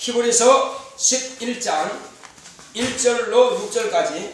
히브리서 11장 1절로 6절까지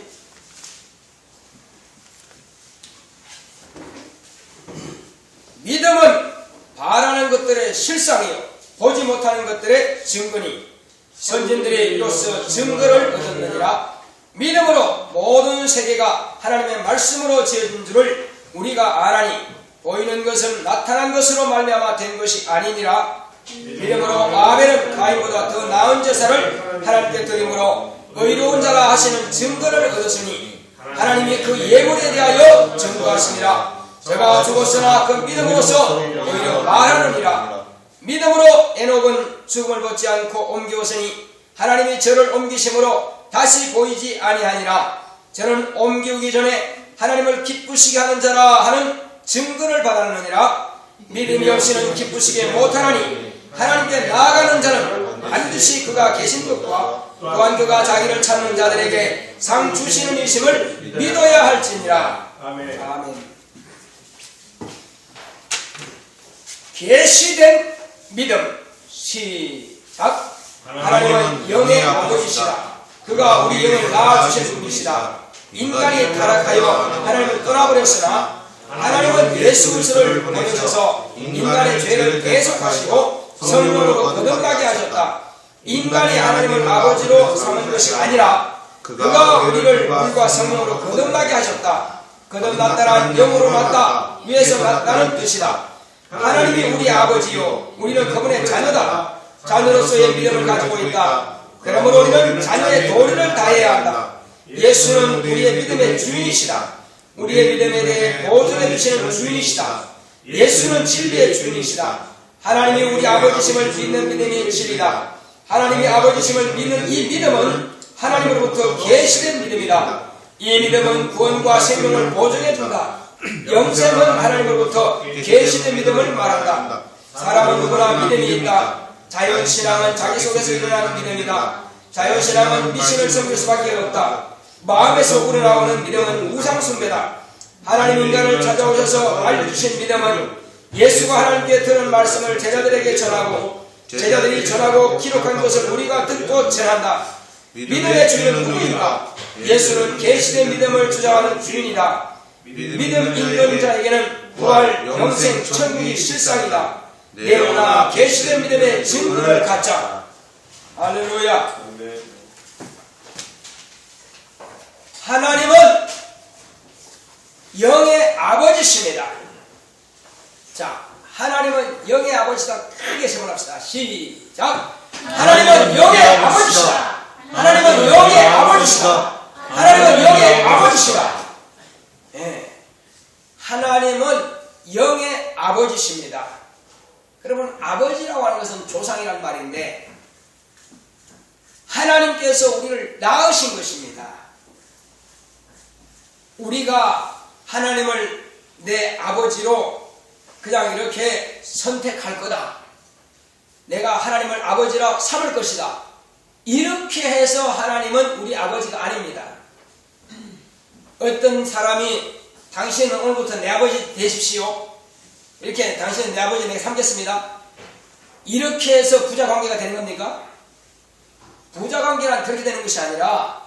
믿음은 바라는 것들의 실상이요 보지 못하는 것들의 증거니 선진들이 이로써 증거를 얻었느니라. 믿음으로 모든 세계가 하나님의 말씀으로 지어진 줄을 우리가 아나니 보이는 것은 나타난 것으로 말미암아 된 것이 아니니라. 믿음으로 아벨은 가인보다 더 나은 제사를 하나님께 드림으로 의로운 자라 하시는 증거를 얻었으니 하나님이 그 예물에 대하여 증거하시니라. 저가 죽었으나 그 믿음으로써 오히려 말하느니라. 믿음으로 에녹은 죽음을 벗지 않고 옮겨오으니 하나님이 저를 옮기심으로 다시 보이지 아니하니라. 저는 옮기우기 전에 하나님을 기쁘시게 하는 자라 하는 증거를 받았느니라. 믿음이 없이는 기쁘시게 못하나니 하나님께 나아가는 자는 반드시 그가 계신 것과 또한 그가 자기를 찾는 자들에게 상 주시는 이심을 믿어야 할지니라. 아멘. 아멘. 계시된 믿음. 시작. 하나님은 영의 아버지시다. 그가 우리 영을 낳아주신 분이시다. 인간이 타락하여 하나님을 떠나버렸으나 하나님은 예수 그리스도를 보내셔서 인간의 죄를 계속하시고 성령으로 거듭나게 하셨다. 인간이 하나님을 아버지로 삼은 것이 아니라 그가 우리를 물과 성령으로 거듭나게 하셨다. 거듭났다란 영으로 났다 위에서 났다는 뜻이다. 하나님이 우리 아버지요 우리는 그분의 자녀다. 자녀로서의 믿음을 가지고 있다. 그러므로 우리는 자녀의 도리를 다해야 한다. 예수는 우리의 믿음의 주인이시다. 우리의 믿음에 대해 보존해 주시는 주인이시다. 예수는 진리의 주인이시다. 하나님이 우리 아버지심을 믿는 믿음이 진리다. 하나님이 아버지심을 믿는 이 믿음은 하나님으로부터 계시된 믿음이다. 이 믿음은 구원과 생명을 보존해 준다. 영생은 하나님으로부터 계시된 믿음을 말한다. 사람은 누구나 믿음이 있다. 자연신앙은 자기 속에서 일어나는 믿음이다. 자연신앙은 미신을 섬길 수밖에 없다. 마음에서 우러나오는 믿음은 우상숭배다. 하나님 인간을 찾아오셔서 알려주신 믿음은 예수가 하나님께 들은 말씀을 제자들에게 전하고 제자들이 전하고 기록한 것을 우리가 듣고 전한다. 믿음의 주인은 누구인가? 예수는 계시된 믿음을 주장하는 주인이다. 믿음 있는 자에게는 부활, 영생, 천국이 실상이다. 내오나 계시된 믿음의 증거를 갖자. 할렐루야. 하나님은 영의 아버지십니다. 자, 하나님은 영의 아버지다. 크게 세번합시다. 시작. 하나님은 영의 아버지시다. 하나님은 영의 아버지시다. 하나님은 영의 아버지시다. 예. 하나님은 영의 아버지십니다. 그러면 아버지라고 하는 것은 조상이란 말인데 하나님께서 우리를 낳으신 것입니다. 우리가 하나님을 내 아버지로 그냥 이렇게 선택할 거다. 내가 하나님을 아버지라 삼을 것이다. 이렇게 해서 하나님은 우리 아버지가 아닙니다. 어떤 사람이 당신은 오늘부터 내 아버지 되십시오. 이렇게 당신은 내 아버지 내가 삼겠습니다. 이렇게 해서 부자관계가 되는 겁니까? 부자관계란 그렇게 되는 것이 아니라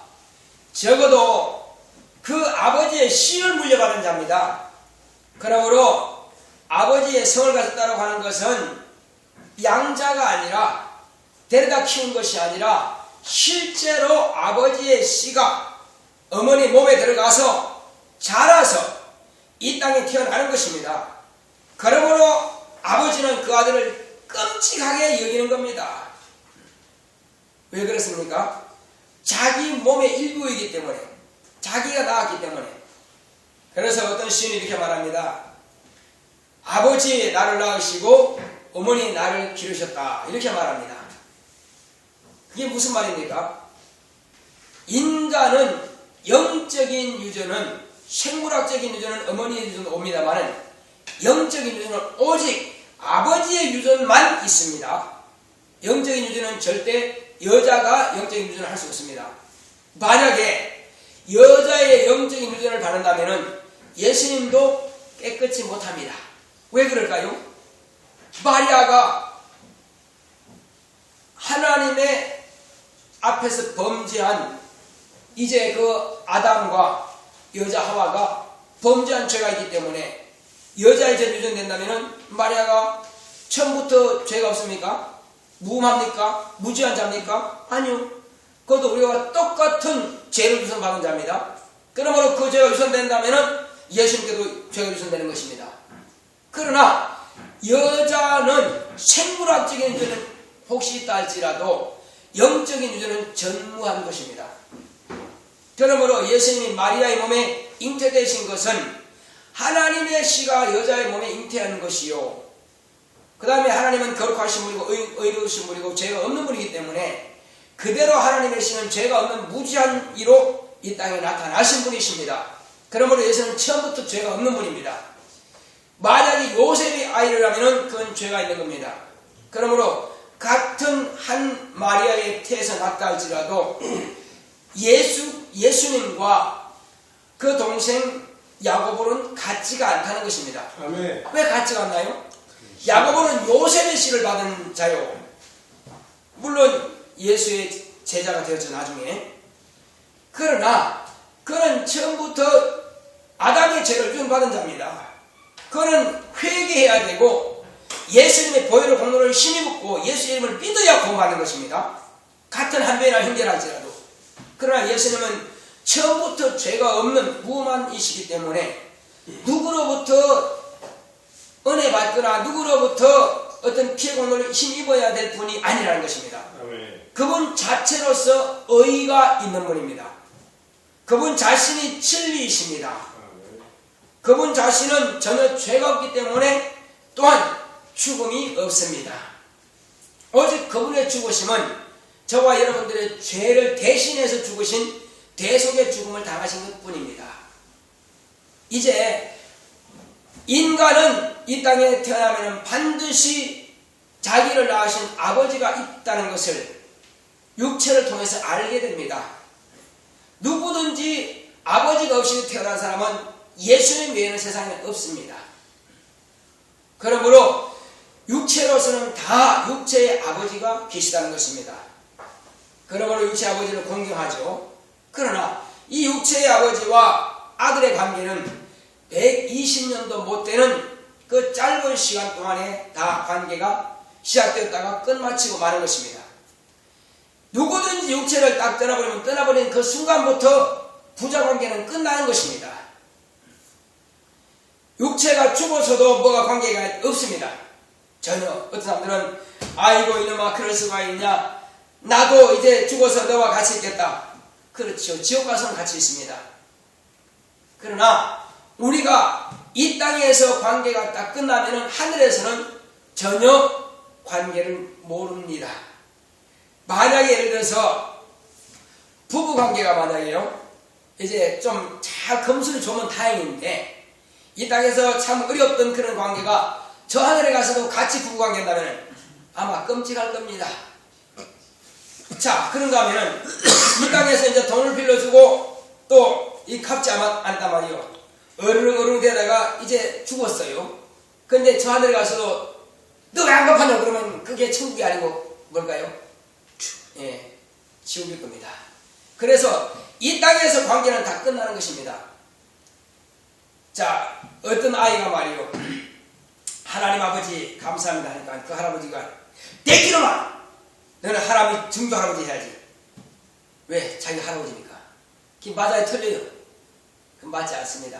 적어도 그 아버지의 씨를 물려받은 자입니다. 그러므로 아버지의 성을 가졌다고 하는 것은 양자가 아니라 데려다 키운 것이 아니라 실제로 아버지의 씨가 어머니 몸에 들어가서 자라서 이 땅에 태어나는 것입니다. 그러므로 아버지는 그 아들을 끔찍하게 여기는 겁니다. 왜 그렇습니까? 자기 몸의 일부이기 때문에, 자기가 낳았기 때문에. 그래서 어떤 시인이 이렇게 말합니다. 아버지 나를 낳으시고 어머니 나를 기르셨다. 이렇게 말합니다. 그게 무슨 말입니까? 인간은 영적인 유전은, 생물학적인 유전은 어머니의 유전은 옵니다만 영적인 유전은 오직 아버지의 유전만 있습니다. 영적인 유전은 절대 여자가 영적인 유전을 할 수 없습니다. 만약에 여자의 영적인 유전을 받는다면 예수님도 깨끗이 못합니다. 왜 그럴까요? 마리아가 하나님의 앞에서 범죄한 이제 그 아담과 여자 하와가 범죄한 죄가 있기 때문에 여자의 죄 유전된다면 마리아가 처음부터 죄가 없습니까? 무함합니까? 무죄한 자입니까? 아니요. 그것도 우리가 똑같은 죄를 유선받은 자입니다. 그러므로 그 죄가 유선된다면 예수님께도 죄가 유선되는 것입니다. 그러나 여자는 생물학적인 유전은 혹시 있다 할지라도 영적인 유전은 전무한 것입니다. 그러므로 예수님이 마리아의 몸에 잉태되신 것은 하나님의 씨가 여자의 몸에 잉태하는 것이요, 그 다음에 하나님은 거룩하신 분이고 의로우신 분이고 죄가 없는 분이기 때문에 그대로 하나님의 씨는 죄가 없는 무지한 이로 이 땅에 나타나신 분이십니다. 그러므로 예수는 처음부터 죄가 없는 분입니다. 만약에 요셉의 아이라면 그건 죄가 있는 겁니다. 그러므로 같은 한 마리아의 태에서 났다 할지라도 예수님과 그 동생 야고보는 같지가 않다는 것입니다. 아멘. 왜 같지가 않나요? 야고보는 요셉의 씨를 받은 자요, 물론 예수의 제자가 되었죠 나중에. 그러나 그는 처음부터 아담의 죄를 유전받은 자입니다. 그는 회개해야 되고 예수님의 보혈의 공로를 힘입고 예수 이름을 믿어야 구원받는 것입니다. 같은 한배나 형제랄지라도. 그러나 예수님은 처음부터 죄가 없는 무함이시기 때문에 누구로부터 은혜 받거나 누구로부터 어떤 피해 공로를 힘입어야 될 분이 아니라는 것입니다. 아멘. 그분 자체로서 의가 있는 분입니다. 그분 자신이 진리이십니다. 아멘. 그분 자신은 전혀 죄가 없기 때문에 또한 죽음이 없습니다. 오직 그분의 죽으심은 저와 여러분들의 죄를 대신해서 죽으신 대속의 죽음을 당하신 것 뿐입니다. 이제 인간은 이 땅에 태어나면 반드시 자기를 낳으신 아버지가 있다는 것을 육체를 통해서 알게 됩니다. 누구든지 아버지가 없이 태어난 사람은 예수님 외에는 세상에 없습니다. 그러므로 육체로서는 다 육체의 아버지가 계시다는 것입니다. 그러므로 육체의 아버지를 공경하죠. 그러나 이 육체의 아버지와 아들의 관계는 120년도 못 되는 그 짧은 시간 동안에 다 관계가 시작되었다가 끝마치고 마는 것입니다. 누구든지 육체를 딱 떠나버리면 떠나버린 그 순간부터 부자관계는 끝나는 것입니다. 육체가 죽어서도 뭐가 관계가 없습니다. 전혀. 어떤 사람들은 아이고 이놈아 그럴 수가 있냐, 나도 이제 죽어서 너와 같이 있겠다. 그렇죠. 지옥 가서는 같이 있습니다. 그러나 우리가 이 땅에서 관계가 딱 끝나면 하늘에서는 전혀 관계를 모릅니다. 만약에 예를 들어서 부부관계가 만약에요, 이제 좀 잘 금슬이 좋으면 다행인데 이 땅에서 참 어렵던 그런 관계가 저 하늘에 가서도 같이 부부관계한다면 아마 끔찍할 겁니다. 자, 그런가 하면은 이 땅에서 이제 돈을 빌려주고 또 이 갚지 않았단 말이요. 어르릉 되다가 이제 죽었어요. 근데 저 하늘에 가서도 너 왜 안 갚았냐 그러면 그게 천국이 아니고 뭘까요? 예, 지옥일 겁니다. 그래서 이 땅에서 관계는 다 끝나는 것입니다. 자, 어떤 아이가 말이요, 하나님 아버지 감사합니다 하니까 그 할아버지가 대기로만 너는 하나님 증조 할아버지 해야지. 왜? 자기 할아버지니까. 그게 맞아요? 틀려요? 그건 맞지 않습니다.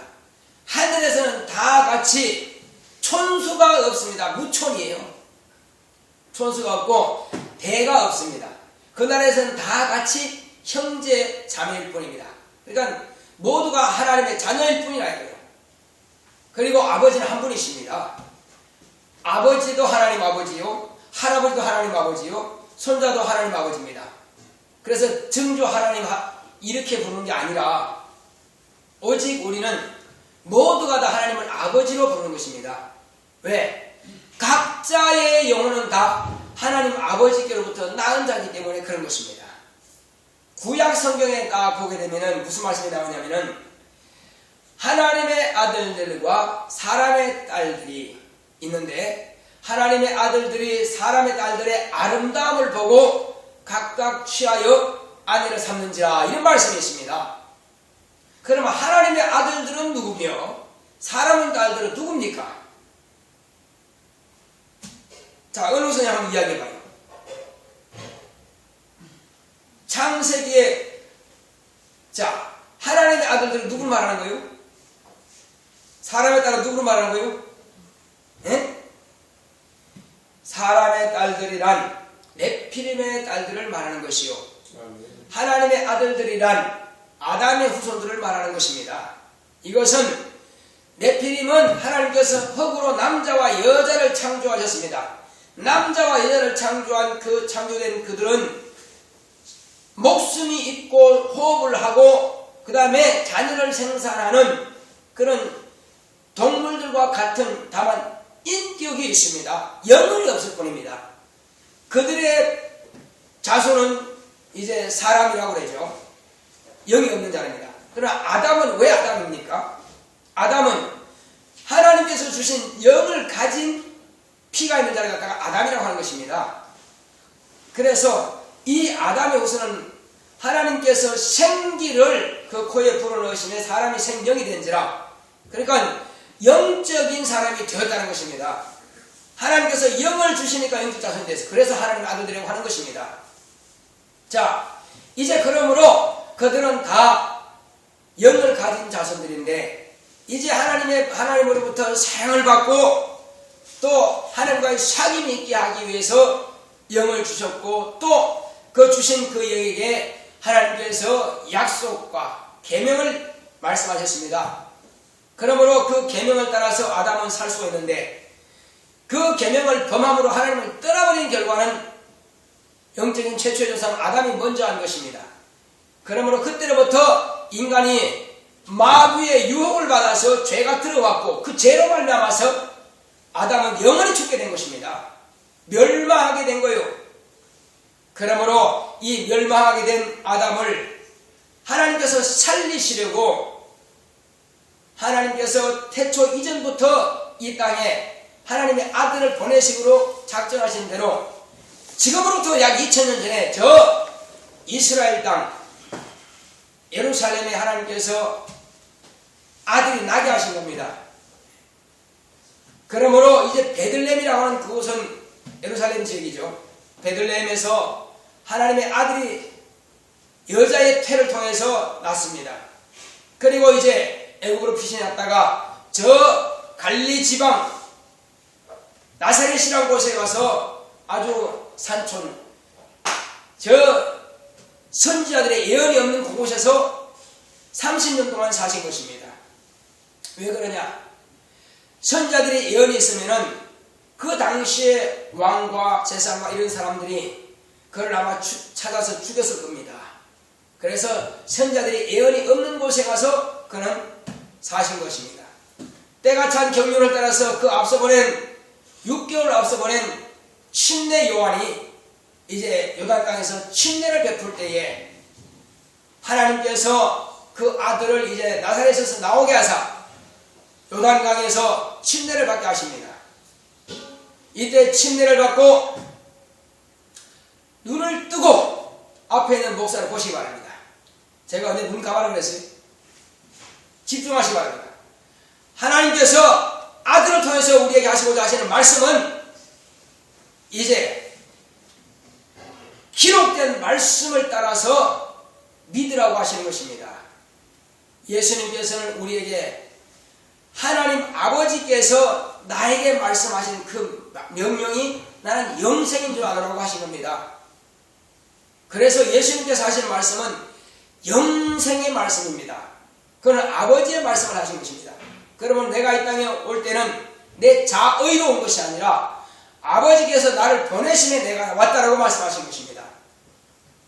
하늘에서는 다 같이 촌수가 없습니다. 무촌이에요. 촌수가 없고 대가 없습니다. 그 나라에서는 다 같이 형제 자매일 뿐입니다. 그러니까 모두가 하나님의 자녀일 뿐이라 해요. 그리고 아버지는 한 분이십니다. 아버지도 하나님 아버지요, 할아버지도 하나님 아버지요, 손자도 하나님 아버지입니다. 그래서 증조 하나님 이렇게 부르는 게 아니라 오직 우리는 모두가 다 하나님을 아버지로 부르는 것입니다. 왜? 각자의 영혼은 다 하나님 아버지께로부터 낳은 자이기 때문에 그런 것입니다. 구약 성경에 딱 보게 되면 무슨 말씀이 나오냐면은 하나님의 아들들과 사람의 딸들이 있는데 하나님의 아들들이 사람의 딸들의 아름다움을 보고 각각 취하여 아내를 삼는지라, 이런 말씀이 있습니다. 그러면 하나님의 아들들은 누구며 사람의 딸들은 누굽니까? 자, 어느 선에 한번 이야기해봐요. 창세기에, 자, 하나님의 아들들은 누구를 말하는 거예요? 사람의 딸은 누구를 말하는 거예요? 예? 사람의 딸들이란 네피림의 딸들을 말하는 것이요, 하나님의 아들들이란 아담의 후손들을 말하는 것입니다. 이것은 네피림은 하나님께서 흙으로 남자와 여자를 창조하셨습니다. 남자와 여자를 창조한 창조된 그들은 목숨이 있고 호흡을 하고 그 다음에 자녀를 생산하는 그런 동물들과 같은, 다만 인격이 있습니다. 영혼이 없을 뿐입니다. 그들의 자손은 이제 사람이라고 그러죠. 영이 없는 자입니다. 그러나 아담은 왜 아담입니까? 아담은 하나님께서 주신 영을 가진 피가 있는 자를 갖다가 아담이라고 하는 것입니다. 그래서 이 아담의 후손은 하나님께서 생기를 그 코에 불어넣으시며 사람이 생명이 된지라, 그러니까 영적인 사람이 되었다는 것입니다. 하나님께서 영을 주시니까 영적 자손이 됐어요. 그래서 하나님의 아들들이라고 하는 것입니다. 자, 이제 그러므로 그들은 다 영을 가진 자손들인데, 이제 하나님으로부터 사랑을 받고 또 하나님과의 사귐이 있게 하기 위해서 영을 주셨고, 또 그 주신 그 영에게 하나님께서 약속과 계명을 말씀하셨습니다. 그러므로 그 계명을 따라서 아담은 살 수가 있는데, 그 계명을 범함으로 하나님을 떠나버린 결과는 영적인 최초의 조상 아담이 먼저 한 것입니다. 그러므로 그때로부터 인간이 마귀의 유혹을 받아서 죄가 들어왔고, 그 죄로 말미암아서 아담은 영원히 죽게 된 것입니다. 멸망하게 된 거예요. 그러므로 이 멸망하게 된 아담을 하나님께서 살리시려고, 하나님께서 태초 이전부터 이 땅에 하나님의 아들을 보내시기로 작정하신 대로 지금으로부터 약 2000년 전에 저 이스라엘 땅 예루살렘에 하나님께서 아들이 나게 하신 겁니다. 그러므로 이제 베들레헴이라고 하는 그곳은 예루살렘 지역이죠. 베들레헴에서 하나님의 아들이 여자의 태를 통해서 낳습니다. 그리고 이제 애국으로 피신해 났다가 저 갈리 지방 나사렛이라는 곳에 가서 아주 산촌, 저 선지자들의 예언이 없는 그곳에서 30년 동안 사신 것입니다. 왜 그러냐? 선지자들의 예언이 있으면은 그 당시에 왕과 제사장과 이런 사람들이 그걸 아마 찾아서 죽였을 겁니다. 그래서 선지자들의 예언이 없는 곳에 가서 그는 사신 것입니다. 때가 찬 경륜을 따라서 그 앞서 보낸 6개월 앞서 보낸 침례 요한이 이제 요단강에서 침례를 베풀 때에 하나님께서 그 아들을 이제 나사렛에서 나오게 하사 요단강에서 침례를 받게 하십니다. 이때 침례를 받고 눈을 뜨고 앞에 있는 목사를 보시기 바랍니다. 제가 언제 눈 감아라 그랬어요? 집중하시기 바랍니다. 하나님께서 아들을 통해서 우리에게 하시고자 하시는 말씀은 이제 기록된 말씀을 따라서 믿으라고 하시는 것입니다. 예수님께서는 우리에게 하나님 아버지께서 나에게 말씀하신 그 명령이 나는 영생인 줄 아노라고 하신 겁니다. 그래서 예수님께서 하신 말씀은 영생의 말씀입니다. 그건 아버지의 말씀을 하신 것입니다. 그러면 내가 이 땅에 올 때는 내 자의로 온 것이 아니라 아버지께서 나를 보내심에 내가 왔다라고 말씀하신 것입니다.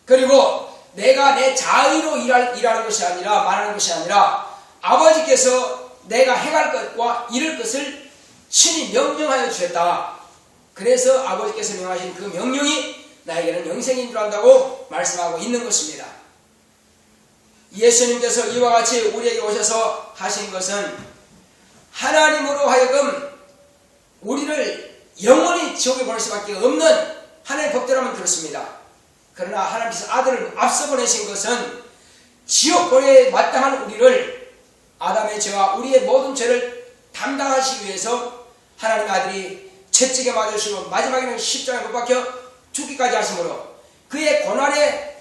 그리고 내가 내 자의로 일하는 것이 아니라 말하는 것이 아니라 아버지께서 내가 행할 것과 이룰 것을 친히 명령하여 주셨다. 그래서 아버지께서 명하신 그 명령이 나에게는 영생인 줄 안다고 말씀하고 있는 것입니다. 예수님께서 이와 같이 우리에게 오셔서 하신 것은 하나님으로 하여금 우리를 영원히 지옥에 보낼 수밖에 없는 하나님의 법대로만 그렇습니다. 그러나 하나님께서 아들을 앞서 보내신 것은 지옥 보내에 마땅한 우리를 아담의 죄와 우리의 모든 죄를 담당하시기 위해서 하나님의 아들이 채찍에 맞으시고 마지막에는 십자가에 못 박혀 죽기까지 하심으로 그의 고난의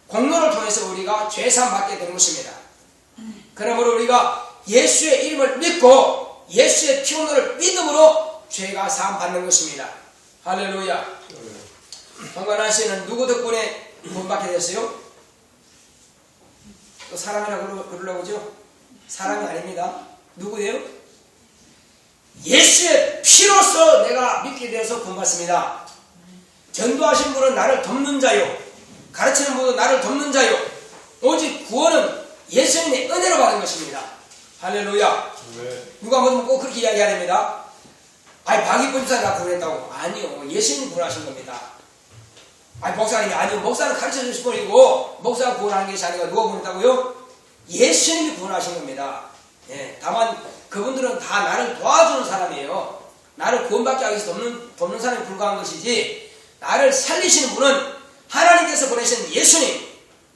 공로를 통해서 우리가 죄사함 받게 되는 것입니다. 그러므로 우리가 예수의 이름을 믿고 예수의 피온노를 믿음으로 죄가 사함 받는 것입니다. 할렐루야. 황관한 씨는 누구 덕분에 구원받게 됐어요? 또 사람이라고 그러려고 그러죠? 사람이 아닙니다. 누구예요? 예수의 피로서 내가 믿게 되어서 구원받습니다. 전도하신 분은 나를 돕는 자요, 가르치는 분은 나를 돕는 자요, 오직 구원은 예수님의 은혜로 받은 것입니다. 할렐루야. 네. 누가 뭐든 꼭 그렇게 이야기해야 됩니다. 아니 박이쁜 집사가 구원했다고. 아니요, 예수님이 구원하신 겁니다. 아니 목사님이 아니요, 목사는 가르쳐 주실 분이고 목사가 구원하는 것이 아니라 누가 구원했다고요? 예수님이 구원하신 겁니다. 예, 다만 그분들은 다 나를 도와주는 사람이에요. 나를 구원받게 하기 위해서 돕는 사람이 불과한 것이지, 나를 살리시는 분은 하나님께서 보내신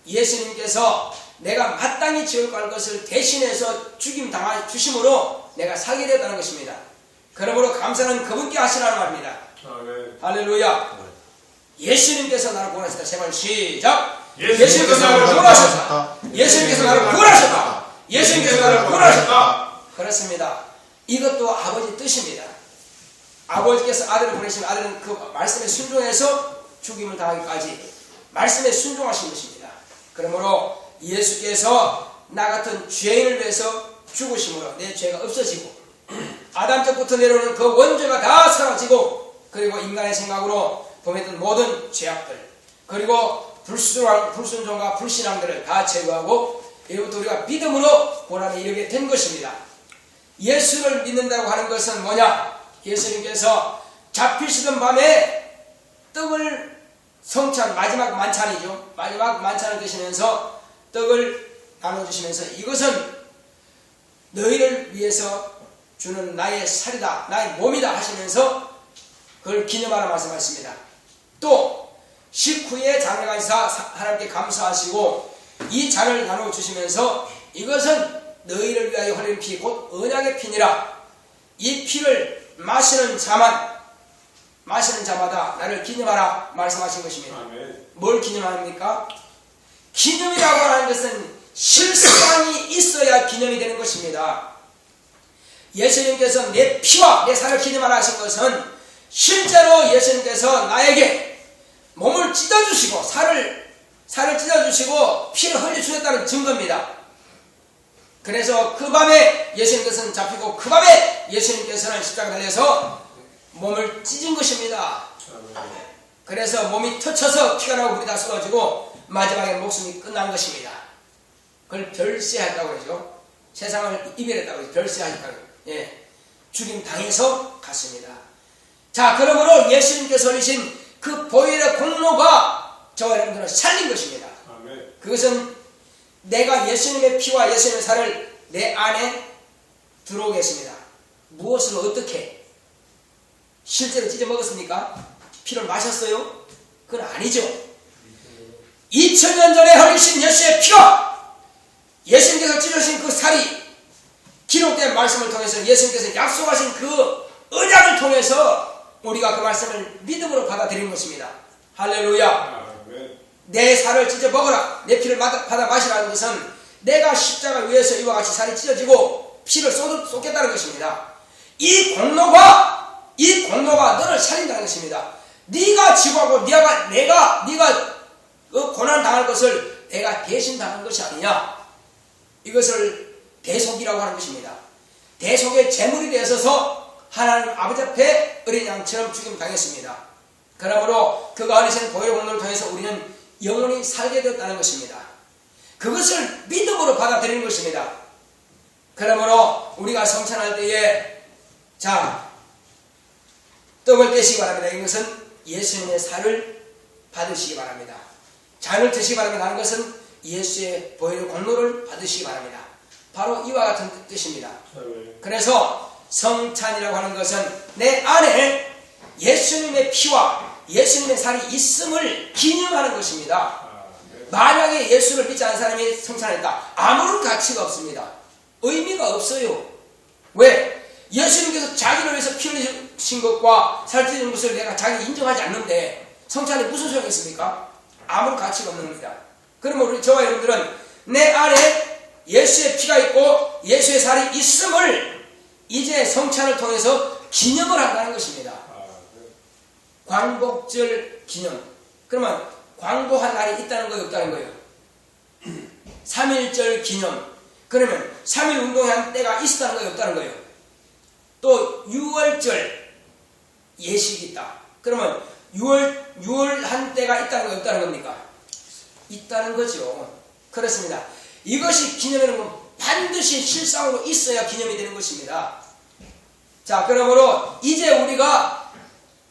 예수님께서 내가 마땅히 지옥 갈 것을 대신해서 죽임 당하 주심으로 내가 살게 되었다는 것입니다. 그러므로 감사는 그분께 하시라는 말입니다. 네. 할렐루야. 예수님께서 나를 구원하셨다. 제발 시작. 예수님께서 나를 구원하셨다. 예수님께서 나를 구원하셨다. 예수님께서 나를 구원하셨다. 그렇습니다. 이것도 아버지 뜻입니다. 아버지께서 아들을 보내시면 아들은 그 말씀에 순종해서 죽임을 당하기까지 말씀에 순종하신 것입니다. 그러므로 예수께서 나 같은 죄인을 위해서 죽으심으로 내 죄가 없어지고 아담 때부터 내려오는 그 원죄가 다 사라지고, 그리고 인간의 생각으로 범했던 모든 죄악들, 그리고 불순종과 불신앙들을 다 제거하고 이로부터 우리가 믿음으로 고난에 이르게 된 것입니다. 예수를 믿는다고 하는 것은 뭐냐? 예수님께서 잡히시던 밤에 떡을 성찬, 마지막 만찬이죠. 마지막 만찬을 드시면서 떡을 나눠주시면서 이것은 너희를 위해서 주는 나의 살이다, 나의 몸이다 하시면서 그걸 기념하라 말씀하십니다. 또 식후에 잔을 가지사 하나님께 감사하시고 이 잔을 나눠주시면서 이것은 너희를 위하여 흘린 피, 곧 언약의 피니라. 이 피를 마시는 자마다 나를 기념하라 말씀하신 것입니다. 아멘. 뭘 기념합니까? 기념이라고 하는 것은 실상이 있어야 기념이 되는 것입니다. 예수님께서 내 피와 내 살을 기념하라 하신 것은 실제로 예수님께서 나에게 몸을 찢어주시고 살을 찢어주시고 피를 흘려주셨다는 증거입니다. 그래서 그 밤에 예수님께서는 잡히고 그 밤에 예수님께서는 십자가에 달려서 몸을 찢은 것입니다. 그래서 몸이 터쳐서 피가 나고 물이 다 쏟아지고 마지막에 목숨이 끝난 것입니다. 그걸 별세했다고 그러죠. 세상을 이별했다고 그러죠. 별세하셨다고. 예, 죽임 당해서 갔습니다. 자, 그러므로 예수님께서 흘리신 그 보혈의 공로가 저와 여러분들을 살린 것입니다. 아멘. 그것은 내가 예수님의 피와 예수님의 살을 내 안에 들어오게 했습니다. 무엇을 어떻게? 실제로 찢어 먹었습니까? 피를 마셨어요? 그건 아니죠. 2000년 전에 흘리신 예수의 피가, 예수님께서 찢으신 그 살이 기록된 말씀을 통해서 예수님께서 약속하신 그 언약을 통해서 우리가 그 말씀을 믿음으로 받아들인 것입니다. 할렐루야. 내 살을 찢어 먹어라, 내 피를 받아 마시라는 것은 내가 십자가 위에서 이와 같이 살이 찢어지고 피를 쏟겠다는 것입니다. 이 공로가 너를 살린다는 것입니다. 네가 지고하고 네가 그 고난 당할 것을 내가 대신 당한 것이 아니냐. 이것을 대속이라고 하는 것입니다. 대속의 제물이 되어서 하나님 아버지 앞에 어린 양처럼 죽임 당했습니다. 그러므로 그가 흘리신 보혈의 공로를 통해서 우리는 영원히 살게 되었다는 것입니다. 그것을 믿음으로 받아들이는 것입니다. 그러므로 우리가 성찬할 때에 떡을 떼시기 바랍니다. 이것은 예수님의 살을 받으시기 바랍니다. 잔을 드시기 바랍니다 하는 것은 예수의 보혈의 공로를 받으시기 바랍니다. 바로 이와 같은 뜻입니다. 그래서 성찬이라고 하는 것은 내 안에 예수님의 피와 예수님의 살이 있음을 기념하는 것입니다. 만약에 예수를 믿지 않은 사람이 성찬했다. 아무런 가치가 없습니다. 의미가 없어요. 왜? 예수님께서 자기를 위해서 피 흘리신 것과 살찌는 것을 내가 자기 인정하지 않는데 성찬이 무슨 소용이 있습니까? 아무런 가치가 없는 겁니다. 그러면 우리 저와 여러분들은 내 안에 예수의 피가 있고 예수의 살이 있음을 이제 성찬을 통해서 기념을 한다는 것입니다. 광복절 기념. 그러면 광복한 날이 있다는 거예요, 없다는 거예요? 3.1절 기념. 그러면 3.1 운동에 한 때가 있었다는 거예요, 없다는 거예요? 또 6월절 예식이 있다. 그러면 6월 한 때가 있다는 거예요, 없다는 겁니까? 있다는 거죠. 그렇습니다. 이것이 기념이라는 건 반드시 실상으로 있어야 기념이 되는 것입니다. 자, 그러므로 이제 우리가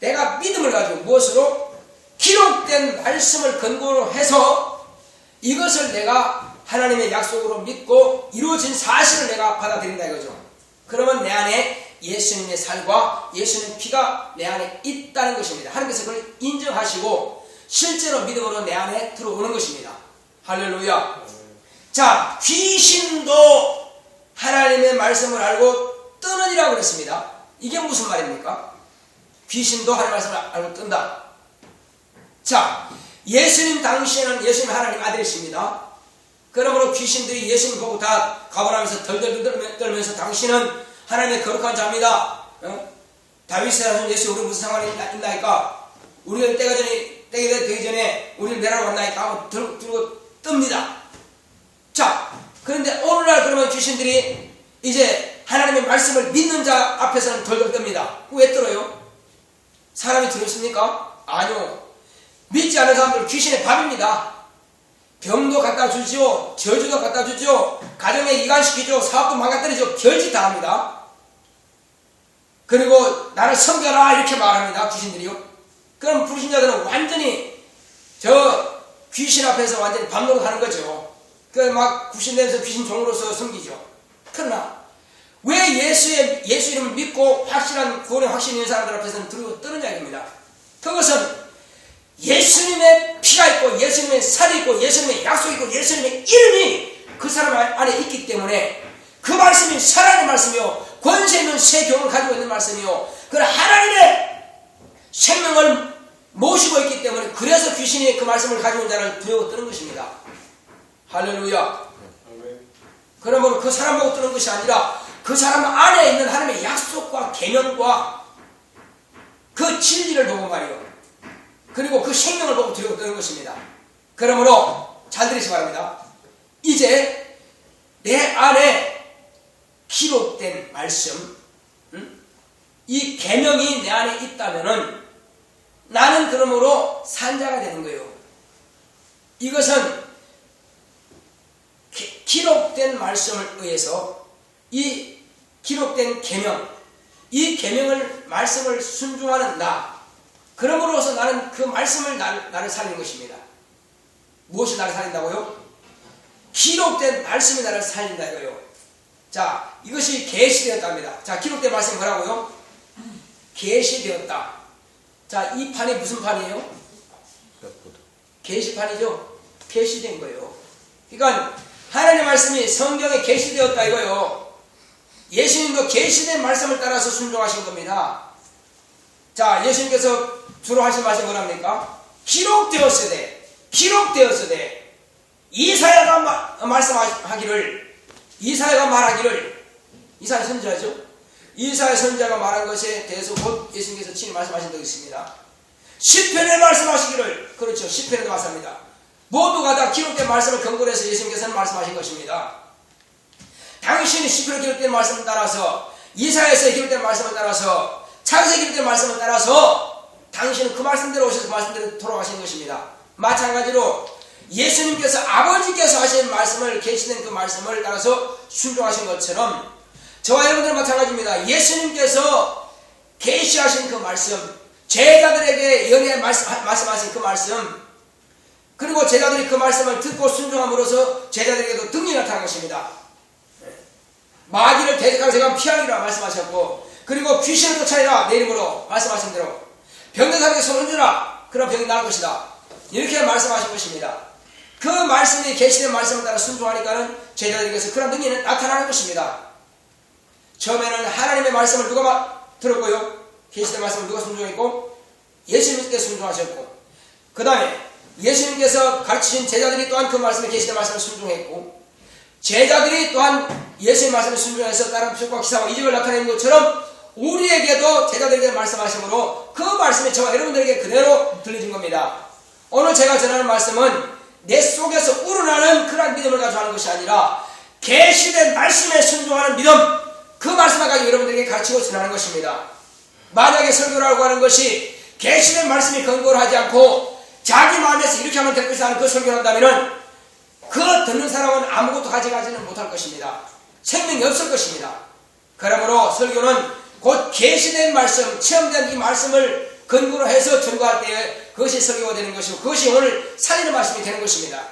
내가 믿음을 가지고 무엇으로? 기록된 말씀을 근거로 해서 이것을 내가 하나님의 약속으로 믿고 이루어진 사실을 내가 받아들인다 이거죠. 그러면 내 안에 예수님의 살과 예수님의 피가 내 안에 있다는 것입니다. 하나님께서 그걸 인정하시고 실제로 믿음으로 내 안에 들어오는 것입니다. 할렐루야. 자, 귀신도 하나님의 말씀을 알고 뜨느니라고 그랬습니다. 이게 무슨 말입니까? 귀신도 하나님의 말씀을 알고 뜬다. 자, 예수님 당시에는 예수님 하나님 아들이십니다. 그러므로 귀신들이 예수님 보고 다 가버나면서 덜덜 떨면서 당신은 하나님의 거룩한 자입니다. 다윗의 자손 예수 우리 무슨 상관이 있나이까? 우리가 때가 되기 전에 우리를 내라고 왔나이까? 하고 들고 뜹니다. 자, 그런데 오늘날 그러면 귀신들이 이제 하나님의 말씀을 믿는 자 앞에서는 덜덜 뜹니다. 왜 떨어요? 사람이 두렵습니까? 아니요. 믿지 않는 사람들 귀신의 밥입니다. 병도 갖다 주지요. 저주도 갖다 주지요. 가정에 이간시키죠. 사업도 망가뜨리죠. 별짓 다 합니다. 그리고 나를 섬겨라 이렇게 말합니다. 귀신들이요. 그럼 불신자들은 완전히 저 귀신 앞에서 완전히 반노릇하는 거죠. 그 막 구신되면서 귀신 종으로서 섬기죠. 그러나 왜 예수 이름을 믿고 확실한 구원의 확신이 있는 사람들 앞에서는 들고 뜨느냐 이겁니다. 그것은 예수님의 피가 있고 예수님의 살이 있고 예수님의 약속이 있고 예수님의 이름이 그 사람 안에 있기 때문에 그 말씀이 살아있는 말씀이요 권세 있는 새 경을 가지고 있는 말씀이요 그 하나님의 생명을 모시고 있기 때문에 그래서 귀신이 그 말씀을 가지고 있는 자를 두려워 뜨는 것입니다. 할렐루야. 그러므로 그 사람 보고 뜨는 것이 아니라 그 사람 안에 있는 하나님의 약속과 계명과 그 진리를 보고 말이요 그리고 그 생명을 보고 두려워 뜨는 것입니다. 그러므로 잘 들으시기 바랍니다. 이제 내 안에 기록된 말씀, 이 계명이 내 안에 있다면은 나는 그러므로 산자가 되는 거예요. 이것은 기록된 말씀을 의해서 이 기록된 계명, 이 계명을 말씀을 순종하는 나. 그러므로서 나는 그 말씀을 나를 살리는 것입니다. 무엇이 나를 살린다고요? 기록된 말씀이 나를 살린다 이거요. 자, 이것이 계시되었답니다. 자, 기록된 말씀이 뭐라고요? 계시되었다. 자, 이 판이 무슨 판이에요? 계시판이죠. 계시된 거예요. 그러니까 하나님의 말씀이 성경에 계시되었다 이거요. 예수님도 계시된 말씀을 따라서 순종하신 겁니다. 자, 예수님께서 주로 하신 말씀이 뭐랍니까? 기록되었으되 이사야가 말씀하기를 이사야가 말하기를 이사야 선지자죠. 이사야 선지자가 말한 것에 대해서 곧 예수님께서 친히 말씀하신 적이 있습니다. 시편에 말씀하시기를 그렇죠. 시편에도 말씀합니다. 모두가 다 기록된 말씀을 근거로 해서 예수님께서는 말씀하신 것입니다. 당신이 시편에 기록된 말씀을 따라서 이사야에서 기록된 말씀을 따라서 창세기에 기록된 말씀을 따라서 당신은 그 말씀대로 오셔서 그 말씀대로 돌아가신 것입니다. 마찬가지로 예수님께서 아버지께서 하신 말씀을 계시된 그 말씀을 따라서 순종하신 것처럼 저와 여러분들은 마찬가지입니다. 예수님께서 계시하신 그 말씀, 제자들에게 연애 말씀하신 그 말씀, 그리고 제자들이 그 말씀을 듣고 순종함으로써 제자들에게도 등이 나타난 것입니다. 마귀를 대적하는 제가 피하리라 말씀하셨고, 그리고 귀신을 쫓아내라 내 이름으로 말씀하신 대로 병든 사람에게 손을 얹으라. 그럼 병이 나을 것이다. 이렇게 말씀하신 것입니다. 그 말씀이 계시된 말씀을 따라 순종하니까는 제자들에게서 그런 능력이 나타나는 것입니다. 처음에는 하나님의 말씀을 누가 들었고요? 계시된 말씀을 누가 순종했고? 예수님께서 순종하셨고, 그 다음에 예수님께서 가르치신 제자들이 또한 그 말씀에 계시된 말씀을 순종했고, 제자들이 또한 예수의 말씀을 순종해서 다른 표적과 기사와 이적을 나타내는 것처럼 우리에게도 제자들에게 말씀하심으로 그 말씀이 저와 여러분들에게 그대로 들려진 겁니다. 오늘 제가 전하는 말씀은 내 속에서 우러나는 그런 믿음을 가지고 하는 것이 아니라 계시된 말씀에 순종하는 믿음, 그 말씀을 가지고 여러분들에게 가르치고 전하는 것입니다. 만약에 설교라고 하는 것이 계시된 말씀이 근거를 하지 않고 자기 마음에서 이렇게 하면 될 것이라는 그 설교를 한다면 그 듣는 사람은 아무것도 가져가지는 못할 것입니다. 생명이 없을 것입니다. 그러므로 설교는 곧 계시된 말씀, 체험된 이 말씀을 근거로 해서 전거할 때에 그것이 설교가 되는 것이고 그것이 오늘 살리는 말씀이 되는 것입니다.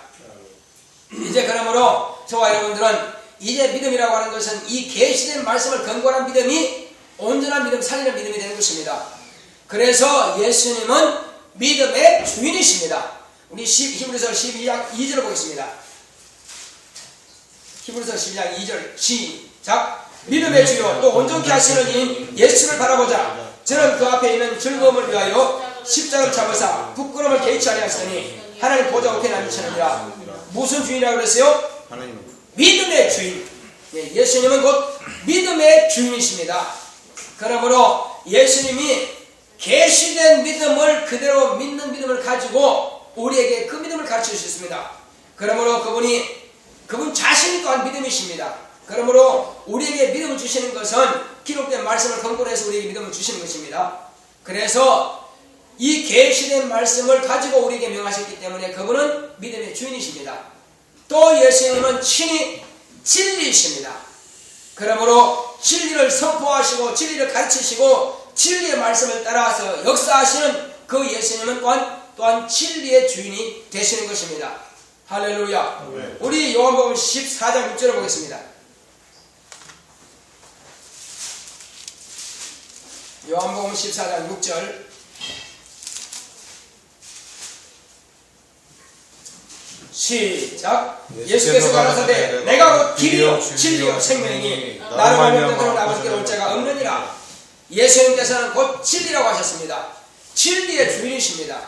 이제 그러므로 저와 여러분들은 이제 믿음이라고 하는 것은 이 계시된 말씀을 근거로 한 믿음이 온전한 믿음, 살리는 믿음이 되는 것입니다. 그래서 예수님은 믿음의 주인이십니다. 우리 히브리서 12장 2절을 보겠습니다. 히브리서 12장 2절 시작. 믿음의 주요 또 온전케 하시는 이인 예수를 바라보자. 저는 그 앞에 있는 즐거움을 위하여 십자가를 잡으사 부끄러움을 개의치 아니하시더니 하나님 보좌 우편에 앉으시느니라. 무슨 주인이라고 그랬어요? 하나님. 믿음의 주인. 예수님은 곧 믿음의 주인이십니다. 그러므로 예수님이 계시된 믿음을 그대로 믿는 믿음을 가지고 우리에게 그 믿음을 가르쳐 주셨습니다. 그러므로 그분 자신이 또한 믿음이십니다. 그러므로 우리에게 믿음을 주시는 것은 기록된 말씀을 근거로 해서 우리에게 믿음을 주시는 것입니다. 그래서 이 계시된 말씀을 가지고 우리에게 명하셨기 때문에 그분은 믿음의 주인이십니다. 또 예수님은 친히 진리이십니다. 그러므로 진리를 선포하시고 진리를 가르치시고 진리의 말씀을 따라서 역사하시는 그 예수님은 또한 진리의 주인이 되시는 것입니다. 할렐루야. 네. 우리 요한복음 14장 6절을 보겠습니다. 요한복음 14장 6절 시작. 예수께서 가라사대 내가 곧 길이요 진리요 생명이니 나를 말미암아 그런 아버지께로 올 자가 없느니라. 예수님께서는 곧 진리라고 하셨습니다. 진리의 주인이십니다.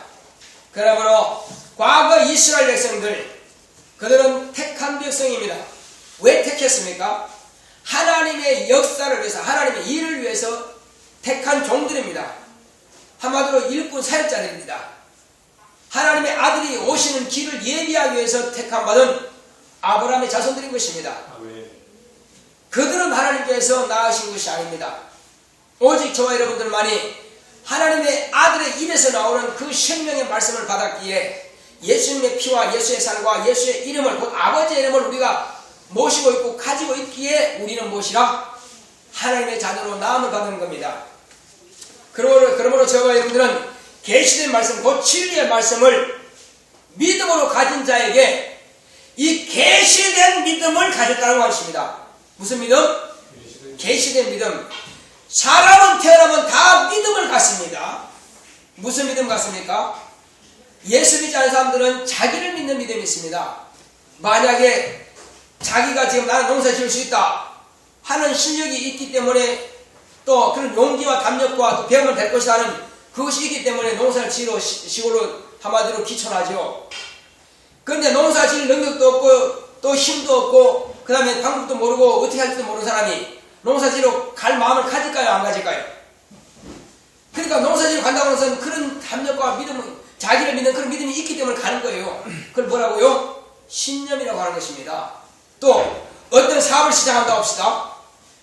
그러므로 과거 이스라엘 백성들 그들은 택한 백성입니다. 왜 택했습니까? 하나님의 역사를 위해서 하나님의 일을 위해서 택한 종들입니다. 한마디로 일꾼 사역자들입니다. 하나님의 아들이 오시는 길을 예비하기 위해서 택함받은 아브라함의 자손들인 것입니다. 그들은 하나님께서 낳으신 것이 아닙니다. 오직 저와 여러분들만이 하나님의 아들의 입에서 나오는 그 생명의 말씀을 받았기에 예수님의 피와 예수의 살과 예수의 이름을 곧 아버지의 이름을 우리가 모시고 있고 가지고 있기에 우리는 무엇이라? 하나님의 자녀로 나음을 받는 겁니다. 그러므로 저와 여러분들은 계시된 말씀 곧 진리의 말씀을 믿음으로 가진 자에게 이 계시된 믿음을 가졌다는 것입니다. 무슨 믿음? 계시된 믿음. 사람은 태어나면 다 믿음을 갖습니다. 무슨 믿음 갖습니까? 예수 믿지 않는 사람들은 자기를 믿는 믿음이 있습니다. 만약에 자기가 지금 나는 농사 지을 수 있다 하는 실력이 있기 때문에 또 그런 용기와 담력과 또 배우면 될 것이다 하는 그것이 있기 때문에 농사를 지으러 시골로 한마디로 귀천하죠. 그런데 농사 지을 능력도 없고 또 힘도 없고 그 다음에 방법도 모르고 어떻게 할지도 모르는 사람이 농사 지으러 갈 마음을 가질까요? 안 가질까요? 그러니까 농사 지으러 간다고 하는 것은 그런 담력과 믿음은 자기를 믿는 그런 믿음이 있기 때문에 가는 거예요. 그걸 뭐라고요? 신념이라고 하는 것입니다. 또 어떤 사업을 시작한다고 합시다.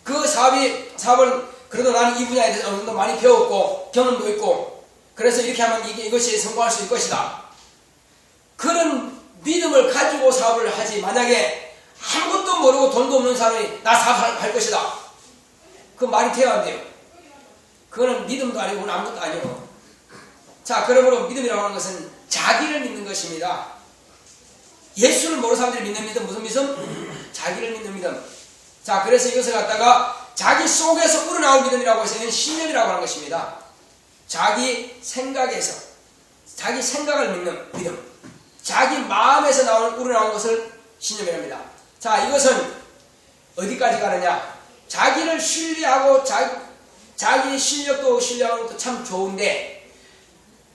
그 사업을 그래도 나는 이 분야에 대해서 어느 정도 많이 배웠고 경험도 있고 그래서 이렇게 하면 이것이 성공할 수 있을 것이다. 그런 믿음을 가지고 사업을 하지 만약에 아무것도 모르고 돈도 없는 사람이 나 사업할 것이다. 그 말이 돼야 안 돼요. 그거는 믿음도 아니고 아무것도 아니에요. 자, 그러므로 믿음이라고 하는 것은 자기를 믿는 것입니다. 예수를 모르는 사람들이 믿는 믿음 무슨 믿음? 자기를 믿는 믿음. 자, 그래서 이것을 갖다가 자기 속에서 우러나온 믿음이라고 해서 이건 신념이라고 하는 것입니다. 자기 생각에서, 자기 생각을 믿는 믿음, 자기 마음에서 우러나온 것을 신념이랍니다. 자, 이것은 어디까지 가느냐? 자기를 신뢰하고 자기 실력도 신뢰하는 것도 참 좋은데,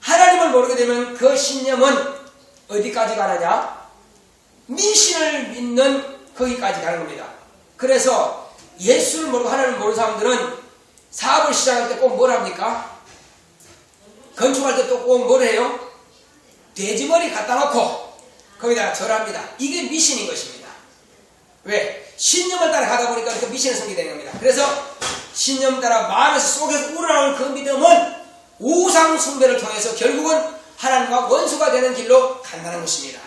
하나님을 모르게 되면 그 신념은 어디까지 가느냐? 미신을 믿는 거기까지 가는 겁니다. 그래서 예수를 모르고 하나님을 모르는 사람들은 사업을 시작할 때 꼭 뭘 합니까? 건축할 때 또 꼭 뭘 해요? 돼지머리 갖다 놓고 거기다가 절합니다. 이게 미신인 것입니다. 왜? 신념을 따라 가다 보니까 그 미신을 섬기게 되는 겁니다. 그래서 신념 따라 마음에서 속에서 우러나오는 그 믿음은 우상 숭배를 통해서 결국은 하나님과 원수가 되는 길로 간다는 것입니다.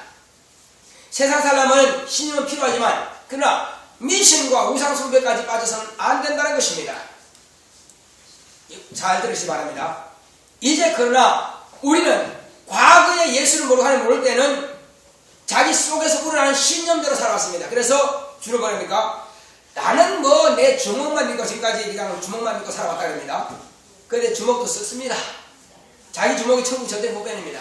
세상 사람은 신념은 필요하지만 그러나 미신과 우상 숭배까지 빠져서는 안 된다는 것입니다. 잘 들으시기 바랍니다. 이제 그러나 우리는 과거에 예수를 모르고 하나님을 모를 때는 자기 속에서 우러나는 신념대로 살아왔습니다. 그래서 주로 뭐랍니까? 나는 뭐 내 주먹만 믿고 지금까지 그냥 주먹만 믿고 살아왔다 그럽니다. 그런데 주먹도 썼습니다. 자기 주먹이 천국 절대 못 빼냅니다.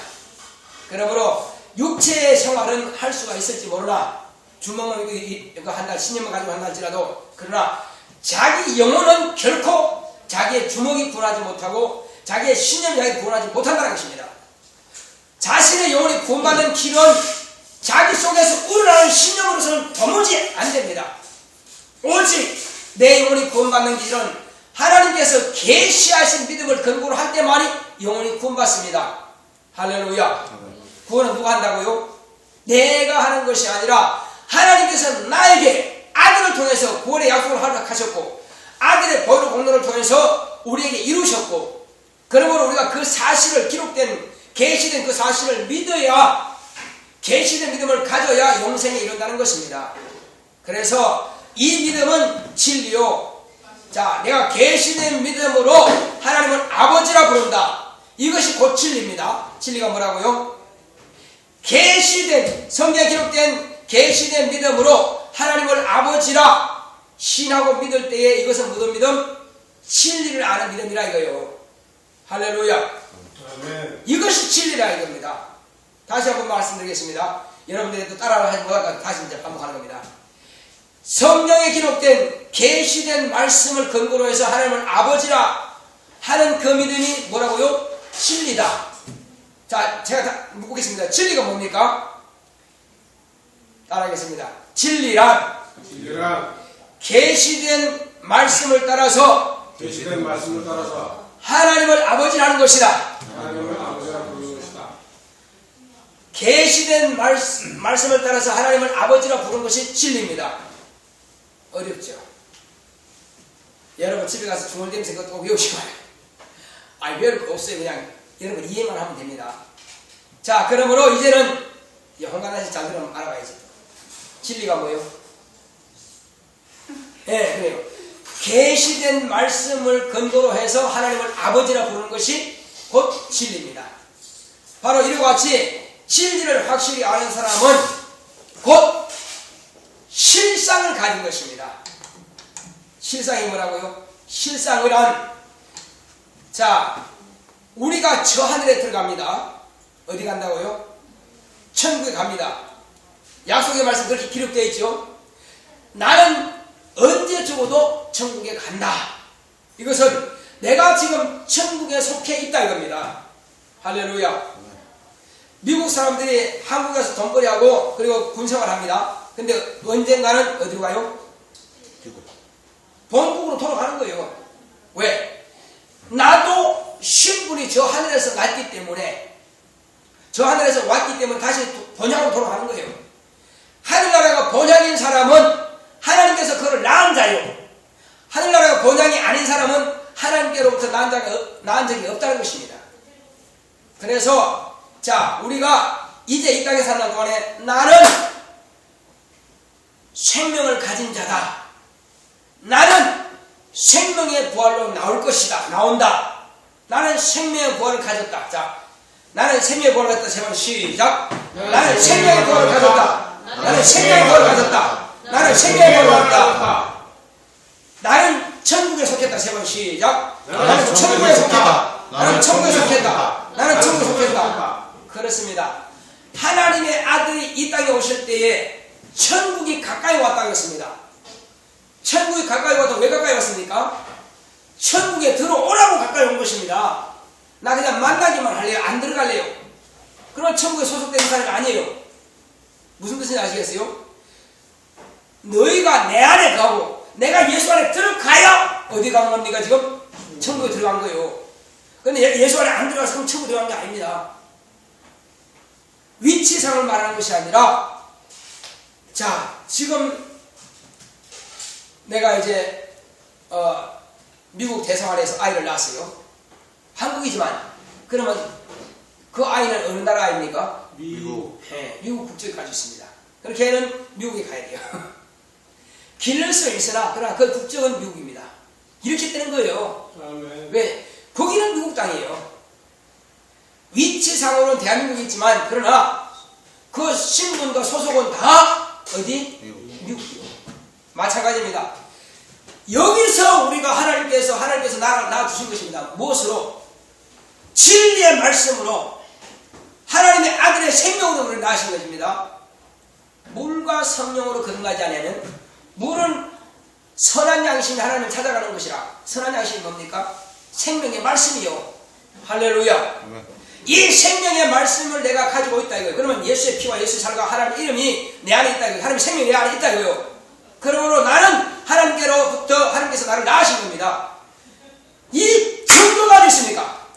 그러므로 육체의 생활은 할 수가 있을지 모르나 주먹만 믿고 한다, 신념만 가지고 한다할지라도 그러나 자기 영혼은 결코 자기의 주먹이 구원하지 못하고 자기의 신념이 자기를 구원하지 못한다는 것입니다. 자신의 영혼이 구원받는 길은 자기 속에서 우러나는 신념으로서는 도무지 안 됩니다. 오직 내 영혼이 구원받는 길은 하나님께서 계시하신 믿음을 근거로 할 때만이 영혼이 구원받습니다. 할렐루야. 구원은 누가 한다고요? 내가 하는 것이 아니라 하나님께서 나에게 아들을 통해서 구원의 약속을 허락하셨고 아들의 보혈 공로를 통해서 우리에게 이루셨고, 그러므로 우리가 그 사실을 기록된 계시된 그 사실을 믿어야, 계시된 믿음을 가져야 영생에 이른다는 것입니다. 그래서 이 믿음은 진리요. 자, 내가 계시된 믿음으로 하나님을 아버지라 부른다. 이것이 곧 진리입니다. 진리가 뭐라고요? 계시된, 성경에 기록된 계시된 믿음으로 하나님을 아버지라 신하고 믿을 때에 이것은 무슨 믿음? 진리를 아는 믿음이라 이거요. 할렐루야. 이것이 진리라 이겁니다. 다시 한번 말씀드리겠습니다. 여러분들도 따라하지 못하니까 다시 이제 반복하는 겁니다. 성경에 기록된 계시된 말씀을 근거로 해서 하나님을 아버지라 하는 그 믿음이 뭐라고요? 진리다. 자, 제가 다 묻겠습니다. 진리가 뭡니까? 따라하겠습니다. 진리란 계시된 말씀을 따라서 하나님을 아버지라 하는 것이다. 계시된 말씀을 따라서 하나님을 아버지라 부르는 것이 진리입니다. 어렵죠? 여러분 집에 가서 중얼대면서 그것도 꼭 외우시고 와요. 아니 외울 거 없어요. 그냥 여러분 이해만 하면 됩니다. 자, 그러므로 이제는 홍간하시 잘 들으면 알아봐야지. 진리가 뭐예요? 네, 그래요. 계시된 말씀을 근거로 해서 하나님을 아버지라 부르는 것이 곧 진리입니다. 바로 이와 같이 진리를 확실히 아는 사람은 곧 실상을 가진 것입니다. 실상이 뭐라고요? 실상이란, 자, 우리가 저 하늘에 들어갑니다. 어디 간다고요? 천국에 갑니다. 약속의 말씀 그렇게 기록되어 있죠. 나는 언제 죽어도 천국에 간다. 이것은 내가 지금 천국에 속해 있다 이겁니다. 할렐루야. 미국 사람들이 한국에서 돈벌이하고 그리고 군생활합니다. 근데 언젠가는 어디로 가요? 본국으로 돌아가는 거예요. 왜? 나도 신분이 저 하늘에서 났기 때문에, 저 하늘에서 왔기 때문에 다시 본향으로 돌아가는 거예요. 하늘나라가 본향인 사람은 하나님께서 그걸 낳은 자요. 하늘나라가 본향이 아닌 사람은 하나님께로부터 낳은 적이 없다는 것입니다. 그래서 자, 우리가 이제 이 땅에 사는 동안에 나는 생명을 가진 자다. 나는 생명의 부활로 나올 것이다. 나온다. 나는 생명의 부활을 가졌다. 자, 나는 생명의 부활을 가졌다. 제발 시작. 나는 생명의 부활을 가졌다. 나는 생명의 부활을 가졌다. 나는 생명의 부활을 가졌다. 나는 천국에 속했다. 세번 시작. 나는 천국에 속했다. 나는 천국에 속했다. 나는 천국에 속했다. 그렇습니다. 하나님의 아들이 이 땅에 오실 때에 천국이 가까이 왔다고 했습니다. 천국이 가까이 와도 왜 가까이 왔습니까? 천국에 들어오라고 가까이 온 것입니다. 나 그냥 만나기만 할래요? 안 들어갈래요? 그러면 천국에 소속된 사람이 아니에요. 무슨 뜻인지 아시겠어요? 너희가 내 안에 가고 내가 예수 안에 들어가야 어디 간 겁니까? 지금 천국에 들어간 거예요. 근데 예수 안에 안 들어가서 그럼 천국에 들어간 게 아닙니다. 위치상을 말하는 것이 아니라, 자, 지금 내가 이제 미국 대성안에서 아이를 낳았어요. 한국이지만 그러면 그 아이는 어느 나라 아이입니까? 미국. 네, 미국 국적을 가지고 있습니다. 그럼 걔는 미국에 가야 돼요. 기를 수 있으나 그러나 그 국적은 미국입니다. 이렇게 되는 거예요. 왜? 거기는 미국 땅이에요. 위치상으로는 대한민국이 있지만 그러나 그 신분과 소속은 다 어디? 미국이요. 마찬가지입니다. 여기서 우리가 하나님께서 낳아주신 것입니다. 무엇으로? 진리의 말씀으로 하나님의 아들의 생명으로 우리를 낳으신 것입니다. 물과 성령으로 거듭나지 않으면, 물은 선한 양심이 하나님을 찾아가는 것이라. 선한 양심이 뭡니까? 생명의 말씀이요. 할렐루야. 이 생명의 말씀을 내가 가지고 있다 이거예요. 그러면 예수의 피와 예수의 살과 하나님의 이름이 내 안에 있다 이거예요. 하나님의 생명이 내 안에 있다 이거예요. 그러므로 나는 하나님께로부터 하나님께서 나를 낳으신 겁니다. 이 증거가 어디 있습니까?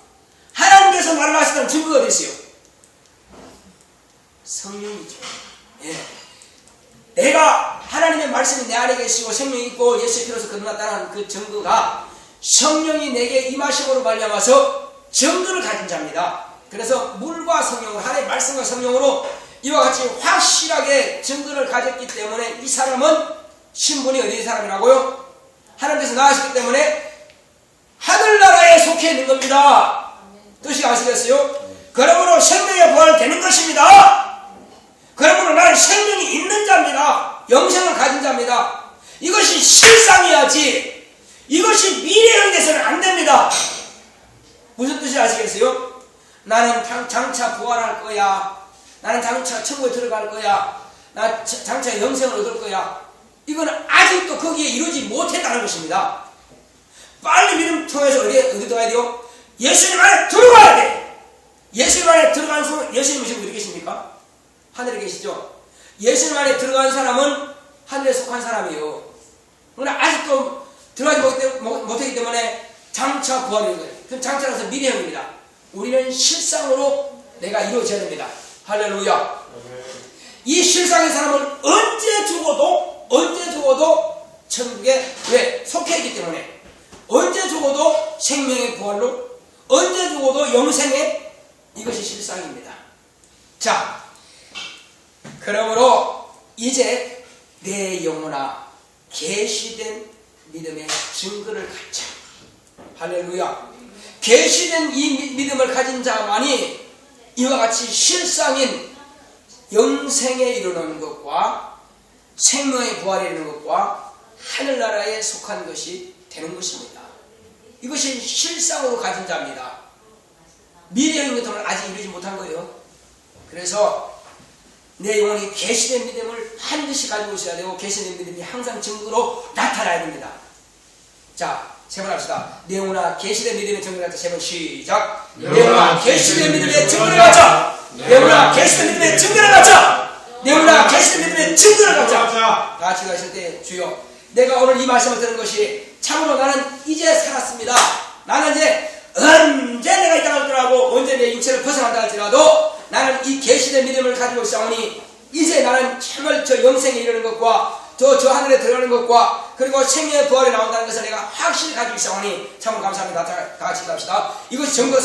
하나님께서 나를 낳으셨다는 증거가 어디 있어요? 성령이죠. 예. 내가 하나님의 말씀이 내 안에 계시고 생명이 있고 예수의 피로서 거듭났다는 그 증거가 성령이 내게 임하심으로 말미암아서 증거를 가진 자입니다. 그래서 물과 성령으로, 하나님의 말씀과 성령으로 이와 같이 확실하게 증거를 가졌기 때문에 이 사람은 신분이 어디의 사람이라고요? 하나님께서 낳으셨기 때문에 하늘나라에 속해 있는 겁니다. 뜻이 아시겠어요? 그러므로 생명의 부활이 되는 것입니다. 그러므로 나는 생명이 있는 자입니다. 영생을 가진 자입니다. 이것이 실상이야지 이것이 미래형이 돼서는 안 됩니다. 무슨 뜻이 아시겠어요? 나는 장차 부활할 거야. 나는 장차 천국에 들어갈 거야. 나 장차 영생을 얻을 거야. 이거는 아직도 거기에 이루지 못했다는 것입니다. 빨리 믿음 통해서 어디 들어가야 돼요? 예수님 안에 들어가야 돼. 예수님 안에 들어가는 사람은, 예수님이 지금 어디 계십니까? 하늘에 계시죠? 예수님 안에 들어간 사람은 하늘에 속한 사람이에요. 그러나 아직도 들어가지 못했기 때문에 장차 부활인 거예요. 그럼 장차라서 미래형입니다. 우리는 실상으로 내가 이루어져야 됩니다. 할렐루야. 이 실상의 사람은 언제 죽어도 천국에 왜? 속해 있기 때문에 언제 죽어도 생명의 부활로, 언제 죽어도 영생의, 이것이 실상입니다. 자, 그러므로 이제 내 영혼아 계시된 믿음의 증거를 갖자. 할렐루야. 계시된 이 믿음을 가진 자만이 이와 같이 실상인 영생에 이르는 것과 생명의 부활에 이르는 것과 하늘나라에 속한 것이 되는 것입니다. 이것이 실상으로 가진 자입니다. 미래의 것들은 아직 이루지 못한 거예요. 그래서 내 영혼이 계시된 믿음을 반드시 가지고 있어야 되고, 계시된 믿음이 항상 증거로 나타나야 됩니다. 자, 세 번 합시다. 내 영혼아 계시된 믿음의 증거를 갖자. 세 번 시작. 내 영혼아 계시된 믿음의 증거를 갖자. 내 영혼아 계시된 믿음의 증거를 갖자. 내 영혼아 계시된 믿음의 증거를 갖자. 다 같이 가실 때, 주여 내가 오늘 이 말씀을 들은 것이 참으로 나는 이제 살았습니다. 나는 이제 언제 내가 이 땅을 떠나고 언제 내 육체를 벗어난다 할지라도 나는 이 계시된 믿음을 가지고 있사오니 이제 나는 참을 저 영생에 이르는 것과 저 하늘에 들어가는 것과 그리고 생명의 부활에 나온다는 것을 내가 확실히 가지고 있사오니 참으로 감사합니다. 다 같이 합시다. 이것이 성경